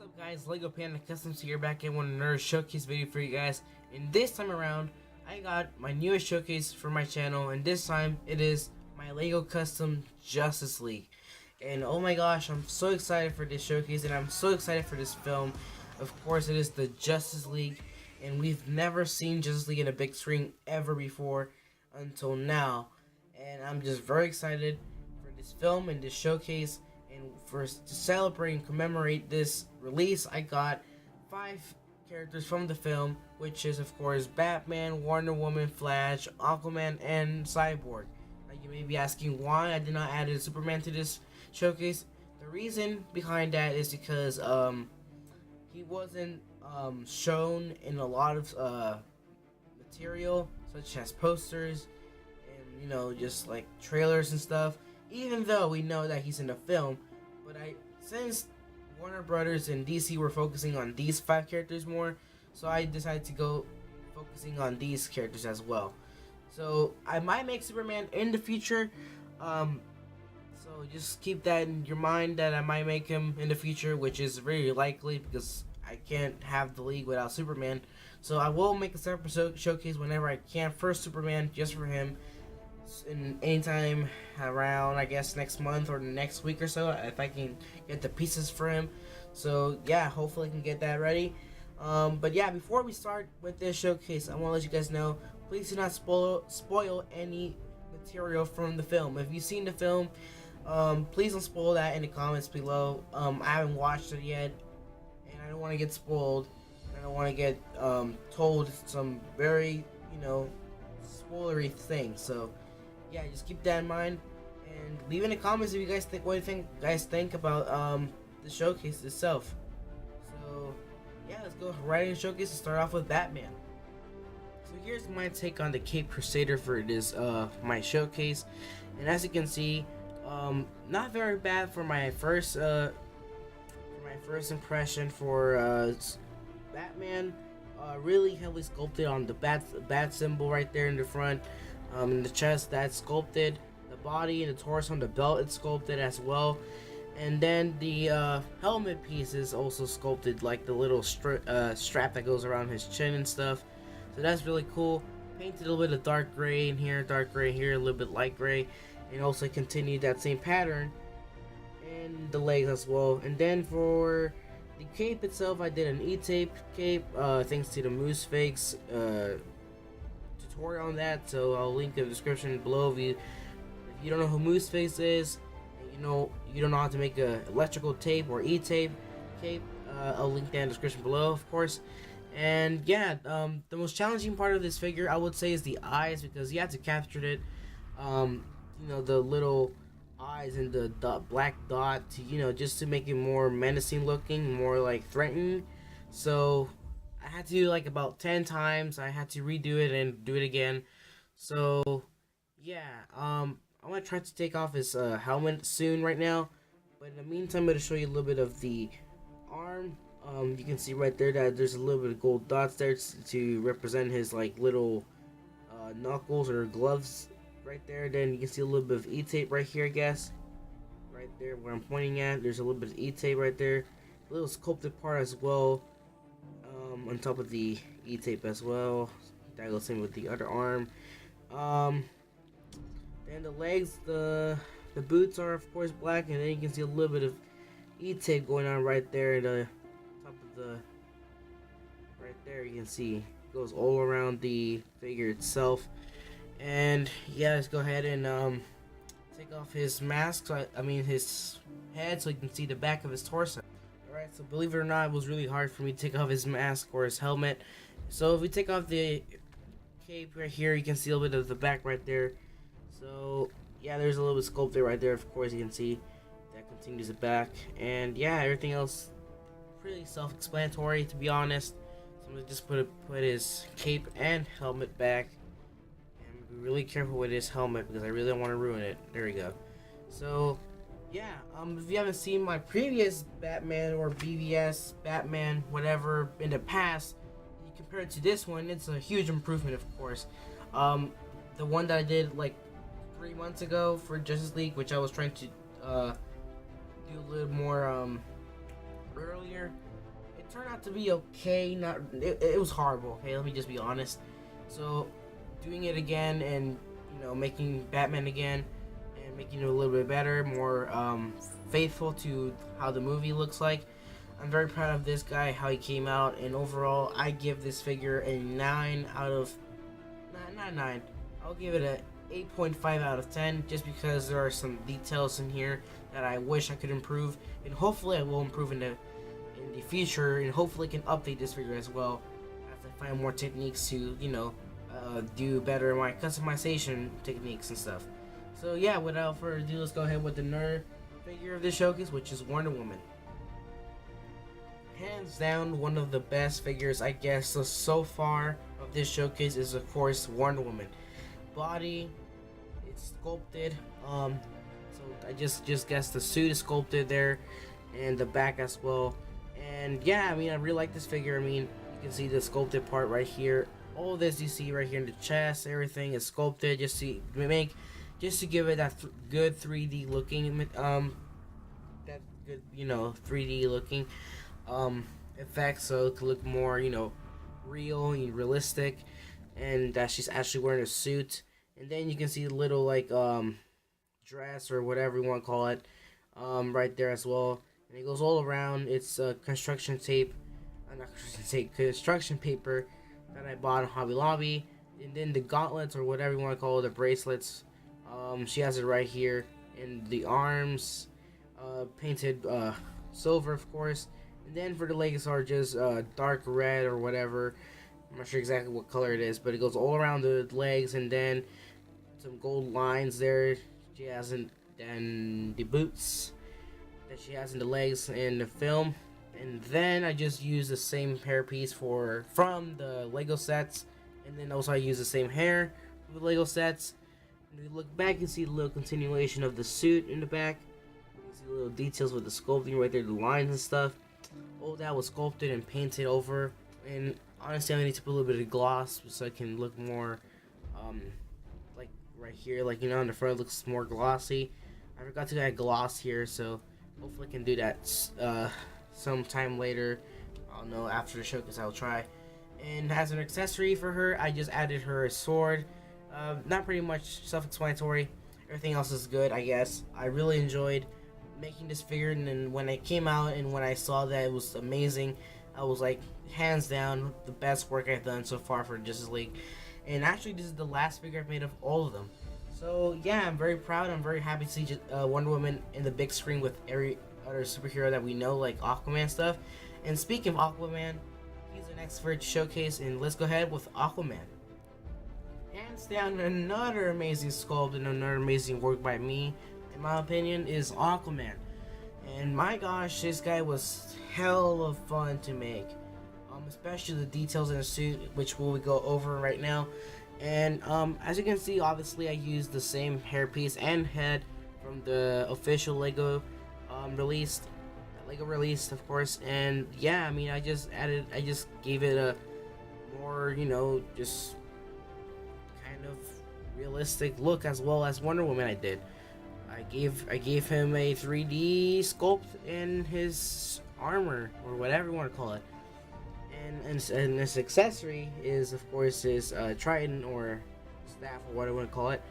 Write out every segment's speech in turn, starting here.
up guys, Lego Panda Customs here, back in another showcase video for you guys. And this time around, I got my newest showcase for my channel, and this time it is my Lego Custom Justice League. And oh my gosh, I'm so excited for this showcase, and I'm so excited for this film. Of course, it is the Justice League, and we've never seen Justice League in a big screen ever before until now. And I'm just very excited for this film and this showcase. And to celebrate and commemorate this release, I got 5 characters from the film, which is of course Batman, Wonder Woman, Flash, Aquaman, and Cyborg. Now you may be asking why I did not add a Superman to this showcase. The reason behind that is because he wasn't shown in a lot of material, such as posters and just like trailers and stuff. Even though we know that he's in the film, but since Warner Brothers and DC were focusing on these 5 characters more, so I decided to go focusing on these characters as well. So I might make Superman in the future, so just keep that in your mind that I might make him in the future, which is very likely because I can't have the league without Superman. So I will make a separate showcase whenever I can for Superman, just for him. In anytime around, I guess, next month or the next week or so, if I can get the pieces for him. So yeah, hopefully I can get that ready. But yeah, before we start with this showcase, I want to let you guys know, please do not spoil any material from the film. If you've seen the film, please don't spoil that in the comments below. I haven't watched it yet, and I don't want to get spoiled. I don't want to get told some very spoilery things. So yeah, just keep that in mind, and leave in the comments if you guys think what you guys think about the showcase itself. So yeah, let's go right into the showcase and start off with Batman. So here's my take on the Cape Crusader for this my showcase, and as you can see, not very bad for my first impression for Batman. Really heavily sculpted on the bat symbol right there in the front. In the chest, that's sculpted. The body and the torso and the belt, it's sculpted as well. And then the helmet piece is also sculpted, like the little strap that goes around his chin and stuff. So that's really cool. Painted a little bit of dark gray in here, dark gray here, a little bit light gray, and also continued that same pattern in the legs as well. And then for the cape itself, I did an E-tape cape, thanks to the Moose Fakes tutorial on that, so I'll link in the description below. If you don't know who Moose Face is, and you don't know how to make a electrical tape or E-tape cape, I'll link that in the description below, of course. And yeah, the most challenging part of this figure, I would say, is the eyes, because you have to capture it. The little eyes and the black dot to, just to make it more menacing looking, more like threatening. So I had to do like about 10 times. I had to redo it and do it again. So yeah, I'm gonna try to take off his helmet soon right now, but in the meantime, I'm gonna show you a little bit of the arm. You can see right there that there's a little bit of gold dots there to represent his like little knuckles or gloves right there. Then you can see a little bit of E-tape right here, I guess. Right there where I'm pointing at, there's a little bit of E-tape right there. A little sculpted part as well, on top of the E-tape as well. That goes in with the other arm. Then the legs, the boots are of course black, and then you can see a little bit of E-tape going on right there. The top of the right there, you can see it goes all around the figure itself. And yeah, let's go ahead and take off his mask, his head, so you can see the back of his torso. Alright, so believe it or not, it was really hard for me to take off his mask or his helmet. So if we take off the cape right here, you can see a little bit of the back right there. So yeah, there's a little bit sculpted right there, of course. You can see that continues the back. And yeah, everything else pretty self-explanatory, to be honest. So I'm gonna just put his cape and helmet back. Be really careful with his helmet because I really don't want to ruin it. There we go. So yeah, if you haven't seen my previous Batman or BVS Batman, whatever, in the past, you compare it to this one, it's a huge improvement, of course. The one that I did like 3 months ago for Justice League, which I was trying to do a little more earlier, turned out to be okay. Not it was horrible. Okay, let me just be honest. So doing it again and making Batman again and making it a little bit better, more faithful to how the movie looks like. I'm very proud of this guy, how he came out, and overall, I give this figure a 9 out of not 9. I'll give it a 8.5 out of 10, just because there are some details in here that I wish I could improve, and hopefully I will improve in the future, and hopefully can update this figure as well as I find more techniques to do better in my customization techniques and stuff. So yeah, without further ado, let's go ahead with the nerd figure of this showcase, which is Wonder Woman. Hands down, one of the best figures, I guess, so far of this showcase is, of course, Wonder Woman. Body, it's sculpted. So I just guess the suit is sculpted there, and the back as well. And yeah, I mean, I really like this figure. I mean, you can see the sculpted part right here. All this you see right here in the chest, everything is sculpted just to give it that good 3D looking, that good 3D looking effect, so it could look more real and realistic, and that she's actually wearing a suit. And then you can see the little dress or whatever you want to call it right there as well, and it goes all around. It's construction tape, not construction tape, construction paper that I bought in Hobby Lobby. And then the gauntlets, or whatever you want to call it, the bracelets, she has it right here, and the arms painted silver, of course. And then for the legs are just dark red or whatever. I'm not sure exactly what color it is, but it goes all around the legs, and then some gold lines there. She has and the boots that she has in the legs in the film. And then I just use the same hairpiece from the Lego sets, and then also I use the same hair from the Lego sets. And if you look back, you can see the little continuation of the suit in the back. You can see the little details with the sculpting right there, the lines and stuff. All that was sculpted and painted over. And honestly, I need to put a little bit of gloss so it can look more, like right here, like on the front, it looks more glossy. I forgot to add gloss here, so hopefully I can do that sometime later. I'll know after the show, because I'll try. And as an accessory for her, I just added her a sword. Not pretty much self-explanatory. Everything else is good, I guess. I really enjoyed making this figure, and then when it came out and when I saw that it was amazing, I was like, hands down, the best work I've done so far for Justice League. And actually, this is the last figure I've made of all of them. So yeah, I'm very proud. I'm very happy to see Wonder Woman in the big screen with every other superhero that we know, like Aquaman stuff. And speaking of Aquaman, he's the next for showcase, and let's go ahead with Aquaman. Hands down, another amazing sculpt and another amazing work by me, in my opinion, is Aquaman. And my gosh, this guy was hell of fun to make, especially the details in the suit, which we'll go over right now. And as you can see, obviously I used the same hairpiece and head from the official Lego released, of course. And yeah, I mean, I just gave it a more, just kind of realistic look, as well as Wonder Woman I did. I gave him a 3D sculpt in his armor, or whatever you want to call it. And this accessory is, of course, his trident or staff, or what I want to call it.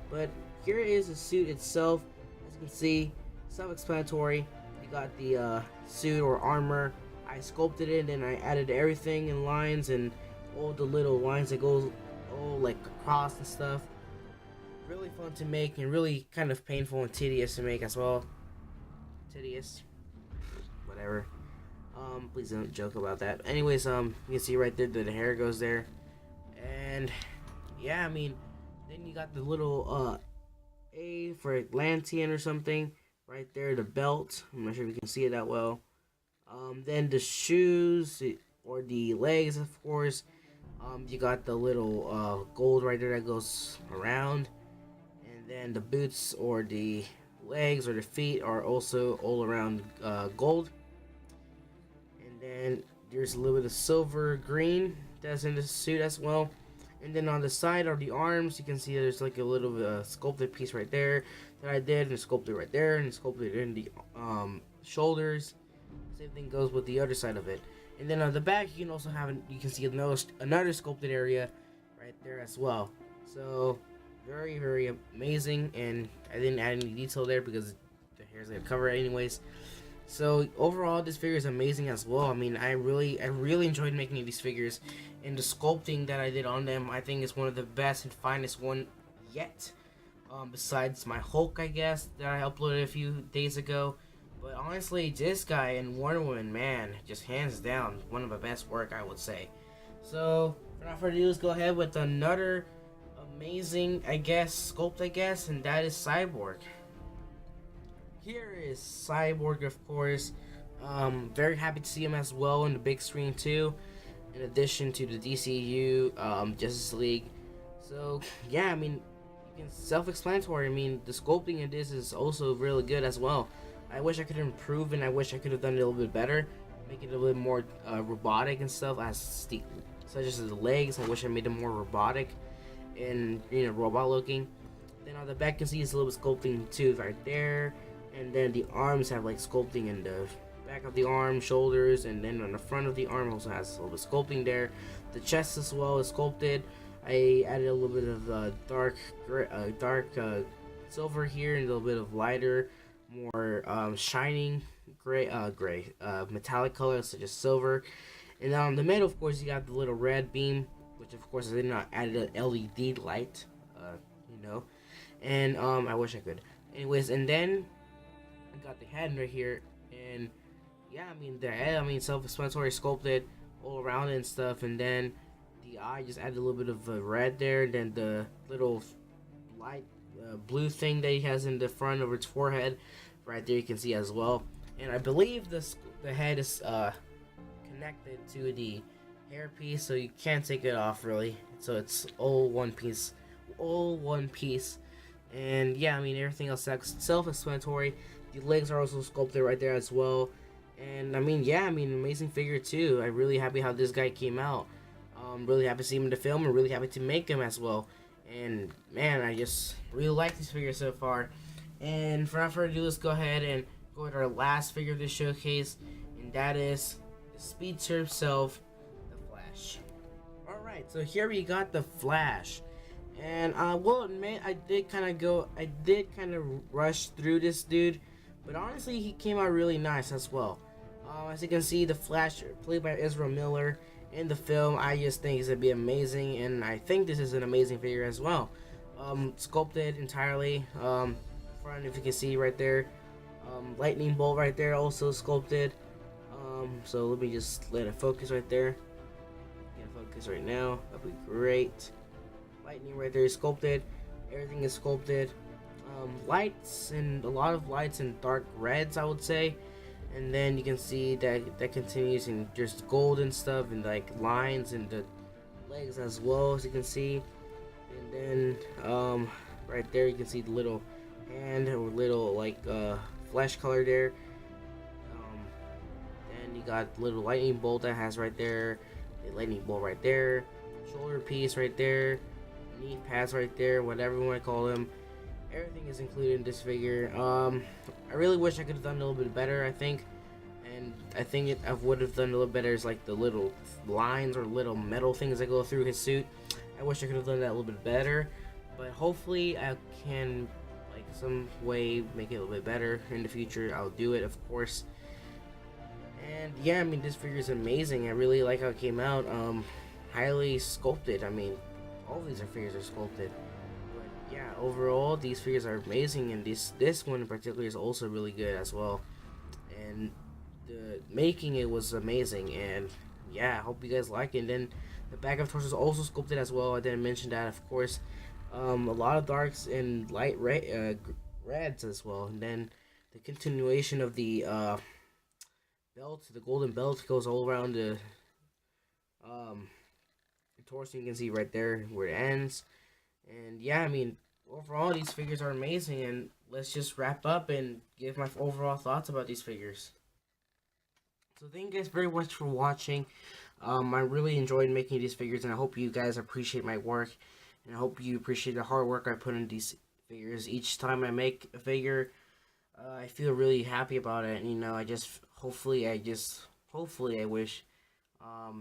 But here is the suit itself. As you can see, self-explanatory. You got the suit or armor. I sculpted it, and I added everything in lines and all the little lines that go all like across and stuff. Really fun to make, and really kind of painful and tedious to make as well. Tedious, whatever. Please don't joke about that. Anyways, you can see right there that the hair goes there, and yeah, I mean, then you got the little A for Atlantean or something right there. The belt. I'm not sure if you can see it that well. Then the shoes or the legs, of course. You got the little gold right there that goes around. And then the boots or the legs or the feet are also all around gold. And then there's a little bit of silver green that's in the suit as well. And then on the side are the arms. You can see there's like a little sculpted piece right there that I did, and sculpted right there, and sculpted in the shoulders. Same thing goes with the other side of it. And then on the back, you can also you can see another sculpted area right there as well. So very, very amazing. And I didn't add any detail there because the hair's gonna cover it anyways. So overall, this figure is amazing as well. I mean, I really enjoyed making these figures, and the sculpting that I did on them, I think is one of the best and finest one yet. Besides my Hulk, I guess, that I uploaded a few days ago. But honestly, this guy and Wonder Woman, man, just hands down, one of the best work, I would say. So, without further ado, let's go ahead with another amazing, sculpt, and that is Cyborg. Here is Cyborg, of course. Very happy to see him as well in the big screen too, in addition to the DCEU, Justice League. So, yeah, I mean, self-explanatory. I mean, the sculpting in this is also really good as well. I wish I could improve, and I wish I could have done it a little bit better, make it a little bit more robotic and stuff, such as the legs. I wish I made them more robotic and robot looking. Then on the back, you can see it's a little bit sculpting too, right there. And then the arms have like sculpting in the back of the arm, shoulders, and then on the front of the arm also has a little bit sculpting there. The chest as well is sculpted. I added a little bit of dark silver here and a little bit of lighter, more shining gray metallic colors such as silver. And then on the middle, of course, you got the little red beam, which of course I did not add an LED light, and I wish I could. Anyways, and then I got the head right here, and yeah, I mean the head, self-explanatory, sculpted all around and stuff, and then the eye, just added a little bit of red there, and then the little light blue thing that he has in the front of its forehead right there, you can see as well. And I believe the head is connected to the hairpiece, so you can't take it off really, so it's all one piece. And yeah, I mean everything else is self-explanatory. The legs are also sculpted right there as well. And I mean, yeah, amazing figure too. I'm really happy how this guy came out. Really happy to see him in the film, and really happy to make him as well. And man, I just really like this figure so far. And for not further ado, let's go ahead and go with our last figure of this showcase, and that is the speedster himself, the Flash. Alright, so here we got the Flash. And I will admit, I did kind of rush through this dude, but honestly, he came out really nice as well. As you can see, the Flash, played by Ezra Miller in the film, I just think he's gonna be amazing, and I think this is an amazing figure as well. Sculpted entirely. Front, if you can see right there, lightning bolt right there, also sculpted. So let me just let it focus right there. Focus right now. That'd be great. Lightning right there is sculpted. Everything is sculpted. Lights, and a lot of lights in dark reds, I would say. And then you can see that continues, and there's gold and stuff, and like lines in the legs as well, as you can see. And then right there you can see the little hand or little flesh color there. Then you got the little lightning bolt that has right there, the lightning bolt right there, shoulder piece right there, knee pads right there, whatever you want to call them. Everything is included in this figure. I really wish I could have done a little bit better, I think. And I think I would have done a little better is like the little lines or little metal things that go through his suit. I wish I could have done that a little bit better. But hopefully I can, some way, make it a little bit better in the future. I'll do it, of course. And yeah, this figure is amazing. I really like how it came out. Highly sculpted. All these figures are sculpted. Yeah, overall these figures are amazing, and this one in particular is also really good as well. And the making it was amazing, and yeah, I hope you guys like it. And then the back of the torso is also sculpted as well. I didn't mention that, of course. A lot of darks and light reds as well. And then the continuation of the belt, the golden belt, goes all around the torso. You can see right there where it ends. And yeah, overall these figures are amazing, and let's just wrap up and give my overall thoughts about these figures. So thank you guys very much for watching. I really enjoyed making these figures, and I hope you guys appreciate my work, and I hope you appreciate the hard work I put in these figures. Each time I make a figure, I feel really happy about it, and I wish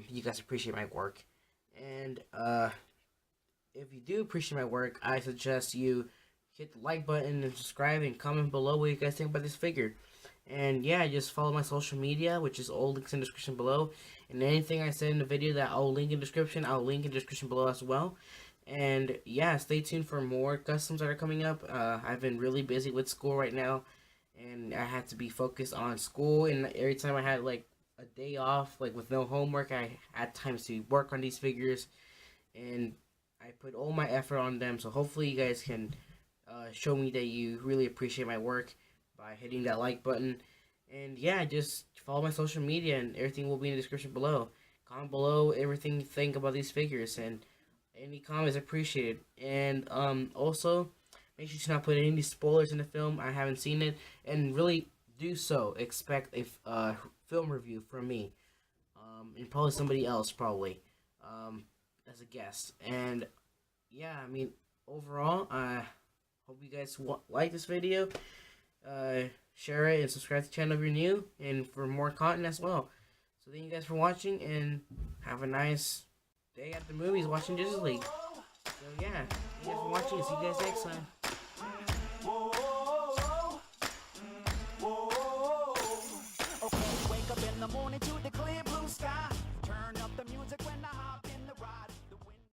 you guys appreciate my work. And if you do appreciate my work, I suggest you hit the like button and subscribe and comment below what you guys think about this figure. And yeah, just follow my social media, which is all links in the description below. And anything I said in the video that I'll link in the description, I'll link in the description below as well. And yeah, stay tuned for more customs that are coming up. I've been really busy with school right now, and I had to be focused on school. And every time I had like a day off, like with no homework, I had time to work on these figures, and I put all my effort on them. So hopefully you guys can show me that you really appreciate my work by hitting that like button. And yeah, just follow my social media, and everything will be in the description below. Comment below everything you think about these figures, and any comments appreciated. And also make sure to not put any spoilers in the film. I haven't seen it, and really do so expect a film review from me, and probably somebody else as a guest. And yeah, I mean, overall, I hope you guys like this video. Share it and subscribe to the channel if you're new, and for more content as well. So thank you guys for watching, and have a nice day at the movies watching Justice League. So yeah, thank you guys for watching, and see you guys next time.